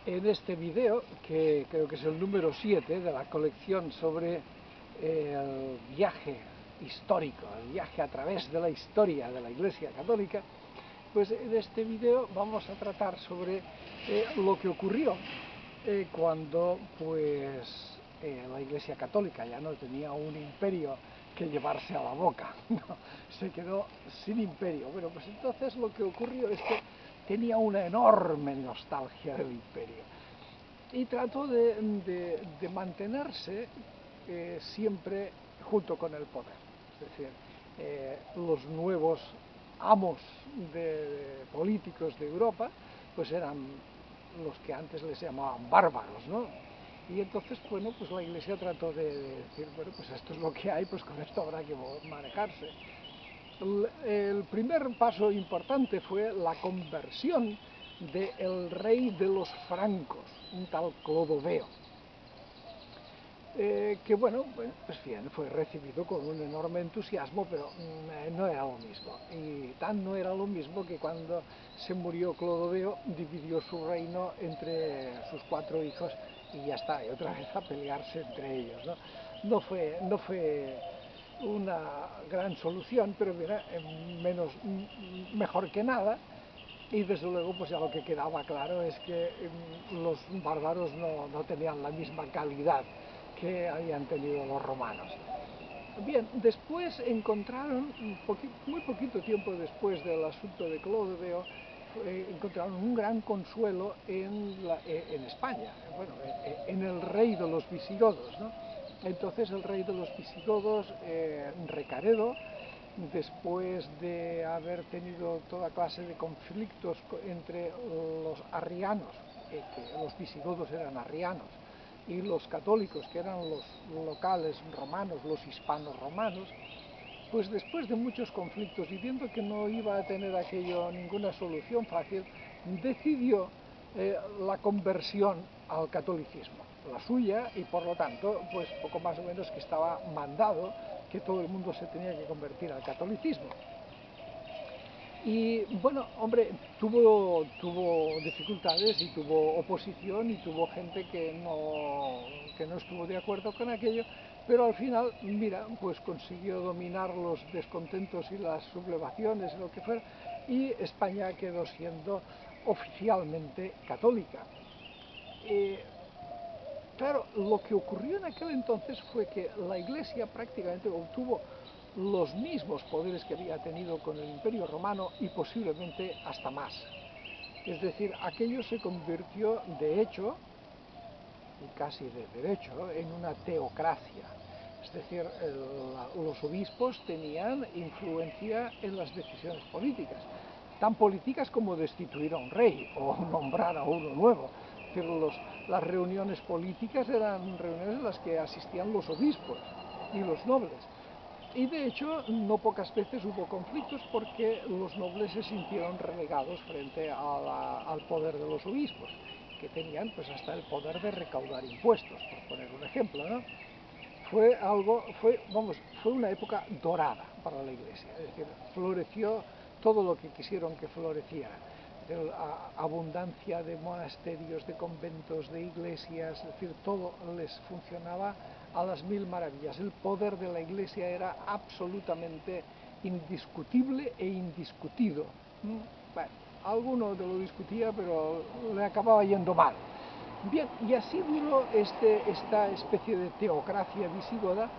En este video, que creo que es el número 7 de la colección sobre el viaje histórico, el viaje a través de la historia de la Iglesia Católica, pues en este video vamos a tratar sobre lo que ocurrió cuando la Iglesia Católica ya no tenía un imperio que llevarse a la boca, ¿no? Se quedó sin imperio. Bueno, pues entonces lo que ocurrió es que tenía una enorme nostalgia del imperio y trató de mantenerse siempre junto con el poder. Es decir, los nuevos amos políticos de Europa pues eran los que antes les llamaban bárbaros, ¿no? Y entonces, bueno, pues la Iglesia trató de decir, bueno, pues esto es lo que hay, pues con esto habrá que manejarse. El primer paso importante fue la conversión del rey de los francos, un tal Clodoveo, que bueno, pues bien, fue recibido con un enorme entusiasmo, pero no era lo mismo. Y tan no era lo mismo que cuando se murió Clodoveo dividió su reino entre sus 4 hijos y ya está, y otra vez a pelearse entre ellos, ¿no? No fue una gran solución, pero mira, mejor que nada. Y desde luego, pues ya lo que quedaba claro es que los bárbaros no tenían la misma calidad que habían tenido los romanos. Bien, después encontraron, muy poquito tiempo después del asunto de Clodoveo, encontraron un gran consuelo en España, bueno, en el rey de los visigodos, ¿no? Entonces el rey de los visigodos, Recaredo, después de haber tenido toda clase de conflictos entre los arrianos, que los visigodos eran arrianos, y los católicos, que eran los locales romanos, los hispanos romanos, pues después de muchos conflictos y viendo que no iba a tener aquello ninguna solución fácil, decidió la conversión al catolicismo, la suya, y por lo tanto, pues poco más o menos que estaba mandado que todo el mundo se tenía que convertir al catolicismo. Y bueno, hombre, tuvo dificultades y tuvo oposición y tuvo gente que no estuvo de acuerdo con aquello, pero al final, mira, pues consiguió dominar los descontentos y las sublevaciones y lo que fuera, y España quedó siendo oficialmente católica. Claro, lo que ocurrió en aquel entonces fue que la Iglesia prácticamente obtuvo los mismos poderes que había tenido con el Imperio Romano y posiblemente hasta más. Es decir, aquello se convirtió de hecho, y casi de derecho, en una teocracia. Es decir, los obispos tenían influencia en las decisiones políticas, tan políticas como destituir a un rey o nombrar a uno nuevo. Pero las reuniones políticas eran reuniones en las que asistían los obispos y los nobles. Y de hecho, no pocas veces hubo conflictos porque los nobles se sintieron relegados frente al poder de los obispos, que tenían pues hasta el poder de recaudar impuestos, por poner un ejemplo, ¿no? Fue una época dorada para la Iglesia, es decir, floreció todo lo que quisieron que floreciera. Abundancia de monasterios, de conventos, de iglesias, es decir, todo les funcionaba a las mil maravillas. El poder de la Iglesia era absolutamente indiscutible e indiscutido. Bueno, alguno lo discutía, pero le acababa yendo mal. Bien, y así duró esta especie de teocracia visigoda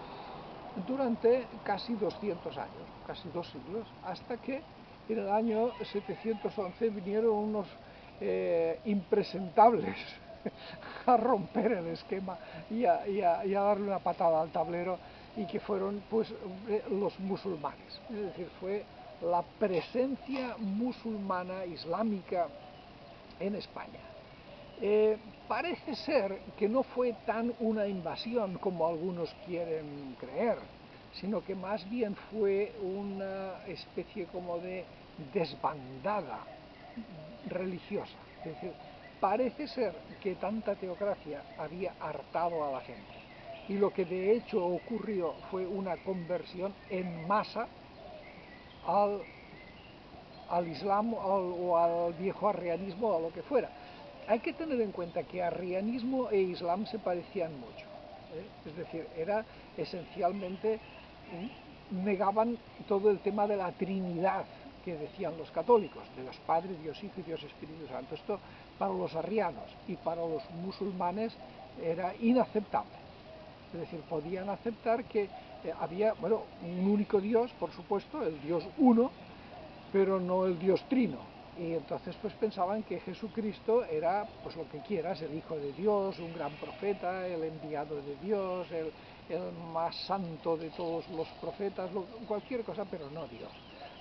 durante casi 200 años, casi 2 siglos, hasta que en el año 711 vinieron unos impresentables a romper el esquema y a darle una patada al tablero, y que fueron pues los musulmanes. Es decir, fue la presencia musulmana islámica en España. Parece ser que no fue tan una invasión como algunos quieren creer, sino que más bien fue una especie como de desbandada religiosa. Es decir, parece ser que tanta teocracia había hartado a la gente, y lo que de hecho ocurrió fue una conversión en masa al Islam o al viejo arrianismo o a lo que fuera, Hay que tener en cuenta que arrianismo e islam se parecían mucho, es decir, era esencialmente, negaban todo el tema de la Trinidad que decían los católicos, de Dios Padre, Dios Hijo y Dios Espíritu Santo. Esto para los arrianos y para los musulmanes era inaceptable. Es decir, podían aceptar que había, bueno, un único Dios, por supuesto, el Dios uno, pero no el Dios trino. Y entonces pues pensaban que Jesucristo era, pues lo que quieras, el Hijo de Dios, un gran profeta, el enviado de Dios, el más santo de todos los profetas, cualquier cosa, pero no Dios.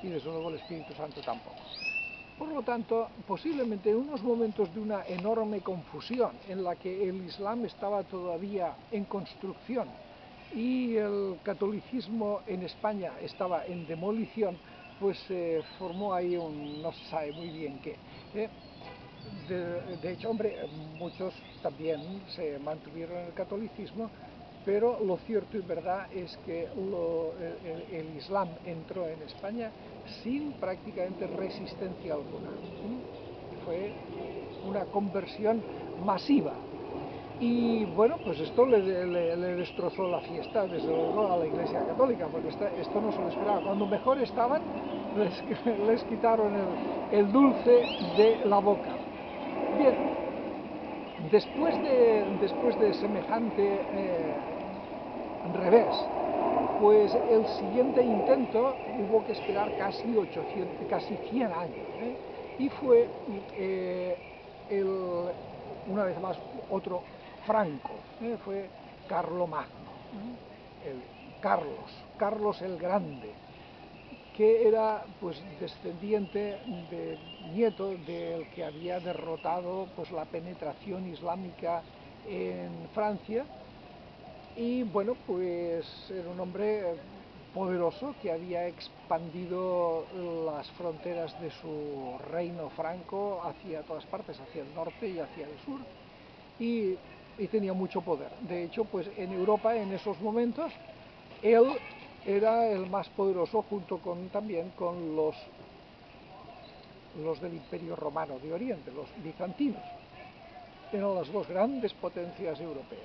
Y desde luego el Espíritu Santo tampoco. Por lo tanto, posiblemente en unos momentos de una enorme confusión en la que el Islam estaba todavía en construcción y el catolicismo en España estaba en demolición, pues se formó ahí un no se sabe muy bien qué. De hecho, hombre, muchos también se mantuvieron en el catolicismo, pero lo cierto y verdad es que el Islam entró en España sin prácticamente resistencia alguna. Fue una conversión masiva. Y bueno, pues esto le destrozó la fiesta, desde luego, a la Iglesia Católica, porque esto no se lo esperaba. Cuando mejor estaban, les quitaron el dulce de la boca. Bien, después de semejante revés, pues el siguiente intento hubo que esperar casi 100 años, y fue una vez más otro Franco, fue Carlomagno, Carlos el Grande, que era pues descendiente nieto del que había derrotado pues la penetración islámica en Francia. Y bueno, pues era un hombre poderoso que había expandido las fronteras de su reino franco hacia todas partes, hacia el norte y hacia el sur, y tenía mucho poder. De hecho, pues en Europa en esos momentos él era el más poderoso, junto también con los del Imperio Romano de Oriente, los bizantinos. Eran las dos grandes potencias europeas.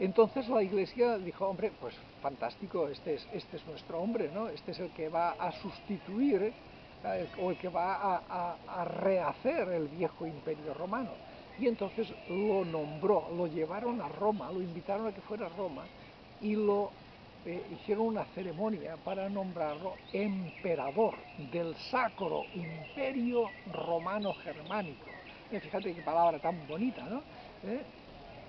Entonces la Iglesia dijo, hombre, pues fantástico, este es nuestro hombre, ¿no? Este es el que va a sustituir o el que va a rehacer el viejo Imperio Romano. Y entonces lo nombró, lo llevaron a Roma, lo invitaron a que fuera a Roma y hicieron una ceremonia para nombrarlo emperador del Sacro Imperio Romano Germánico. Fíjate qué palabra tan bonita, ¿no?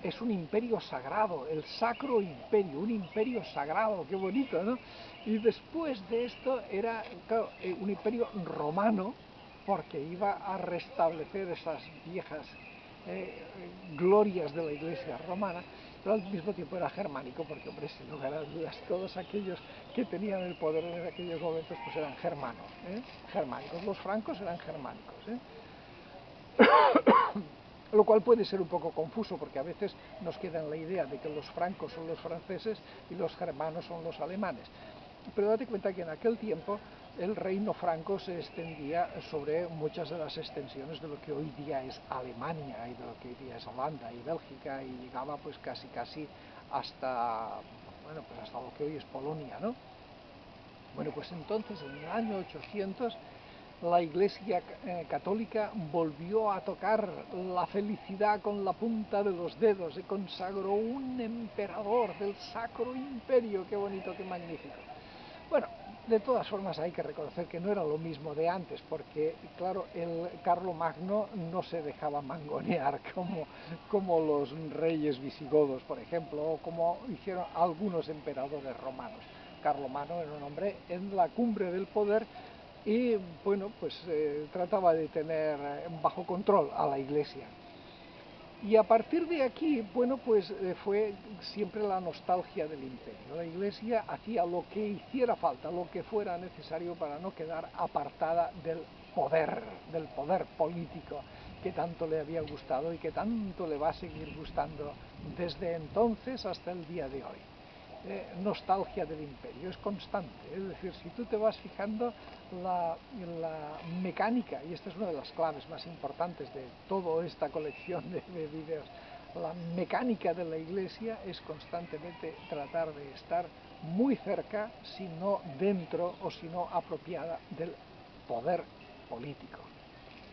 Es un imperio sagrado, el Sacro Imperio, un imperio sagrado, qué bonito, ¿no? Y después de esto era, claro, un imperio romano, porque iba a restablecer esas viejas glorias de la Iglesia romana, pero al mismo tiempo era germánico, porque, hombre, sin lugar a dudas, todos aquellos que tenían el poder en aquellos momentos, pues eran germanos, germánicos. Los francos eran germánicos, lo cual puede ser un poco confuso, porque a veces nos queda en la idea de que los francos son los franceses y los germanos son los alemanes. Pero date cuenta que en aquel tiempo el reino franco se extendía sobre muchas de las extensiones de lo que hoy día es Alemania y de lo que hoy día es Holanda y Bélgica, y llegaba pues casi hasta, bueno, pues hasta lo que hoy es Polonia, ¿no? Bueno, pues entonces en el año 800 la Iglesia católica volvió a tocar la felicidad con la punta de los dedos y consagró un emperador del Sacro Imperio. Qué bonito, qué magnífico. Bueno, de todas formas hay que reconocer que no era lo mismo de antes, porque claro, el Carlomagno no se dejaba mangonear como los reyes visigodos, por ejemplo, o como hicieron algunos emperadores romanos. Carlomagno era un hombre en la cumbre del poder y bueno, pues trataba de tener bajo control a la Iglesia. Y a partir de aquí, bueno, pues fue siempre la nostalgia del imperio. La Iglesia hacía lo que hiciera falta, lo que fuera necesario para no quedar apartada del poder político que tanto le había gustado y que tanto le va a seguir gustando desde entonces hasta el día de hoy. nostalgia del imperio, es constante. Es decir, si tú te vas fijando la mecánica, y esta es una de las claves más importantes de toda esta colección de vídeos, la mecánica de la Iglesia es constantemente tratar de estar muy cerca, si no dentro o si no apropiada del poder político.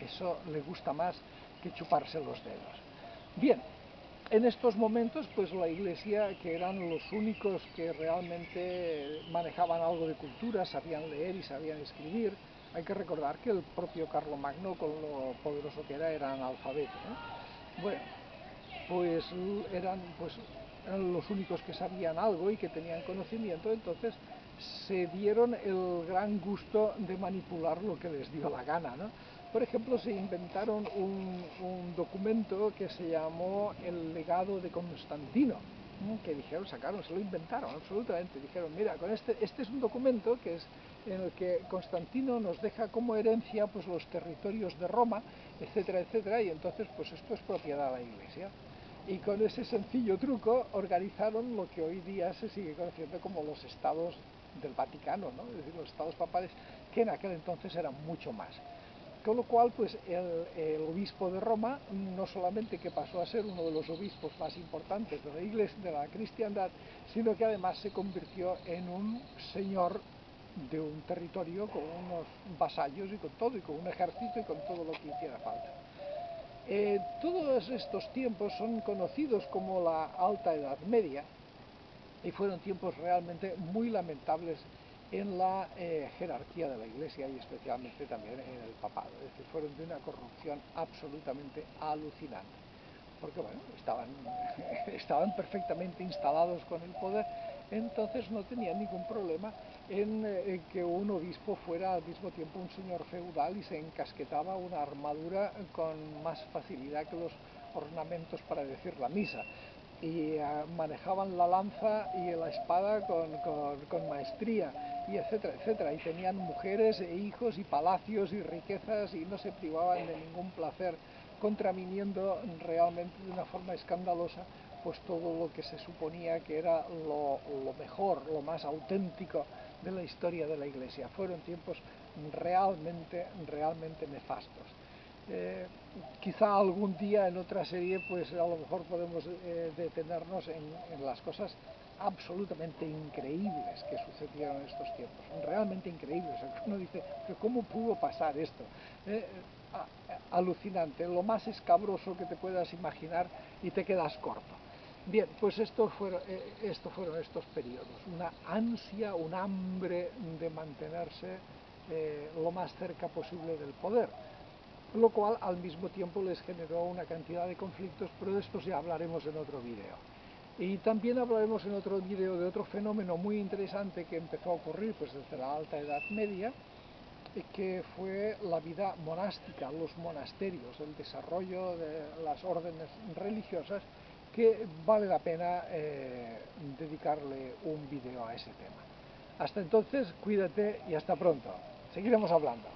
Eso le gusta más que chuparse los dedos. Bien, en estos momentos, pues la Iglesia, que eran los únicos que realmente manejaban algo de cultura, sabían leer y sabían escribir, hay que recordar que el propio Carlomagno, con lo poderoso que era analfabeto, ¿no? Bueno, pues eran los únicos que sabían algo y que tenían conocimiento, entonces se dieron el gran gusto de manipular lo que les dio la gana, ¿no? Por ejemplo, se inventaron un documento que se llamó el legado de Constantino, que dijeron, sacaron, se lo inventaron absolutamente, dijeron, mira, con este es un documento que es en el que Constantino nos deja como herencia pues los territorios de Roma, etcétera, etcétera, y entonces pues esto es propiedad de la Iglesia. Y con ese sencillo truco organizaron lo que hoy día se sigue conociendo como los estados del Vaticano, ¿no? Es decir, los estados papales, que en aquel entonces eran mucho más. Con lo cual, pues el obispo de Roma, no solamente que pasó a ser uno de los obispos más importantes de la Iglesia, de la cristiandad, sino que además se convirtió en un señor de un territorio con unos vasallos y con todo, y con un ejército y con todo lo que hiciera falta. Todos estos tiempos son conocidos como la Alta Edad Media y fueron tiempos realmente muy lamentables en la jerarquía de la Iglesia y especialmente también en el papado. Es decir, fueron de una corrupción absolutamente alucinante, porque bueno, estaban perfectamente instalados con el poder, entonces no tenían ningún problema en que un obispo fuera al mismo tiempo un señor feudal y se encasquetaba una armadura con más facilidad que los ornamentos para decir la misa, y manejaban la lanza y la espada con maestría, y etcétera, etcétera, y tenían mujeres e hijos y palacios y riquezas y no se privaban de ningún placer, contraviniendo realmente de una forma escandalosa pues todo lo que se suponía que era lo mejor, lo más auténtico de la historia de la Iglesia. Fueron tiempos realmente nefastos. Quizá algún día en otra serie pues a lo mejor podemos detenernos en las cosas absolutamente increíbles que sucedieron en estos tiempos, realmente increíbles. Uno dice, pero ¿cómo pudo pasar esto? Alucinante, lo más escabroso que te puedas imaginar y te quedas corto. Bien, pues estos fueron estos periodos, una ansia, un hambre de mantenerse lo más cerca posible del poder, lo cual al mismo tiempo les generó una cantidad de conflictos, pero de estos ya hablaremos en otro vídeo. Y también hablaremos en otro vídeo de otro fenómeno muy interesante que empezó a ocurrir pues desde la Alta Edad Media, que fue la vida monástica, los monasterios, el desarrollo de las órdenes religiosas, que vale la pena dedicarle un vídeo a ese tema. Hasta entonces, cuídate y hasta pronto. Seguiremos hablando.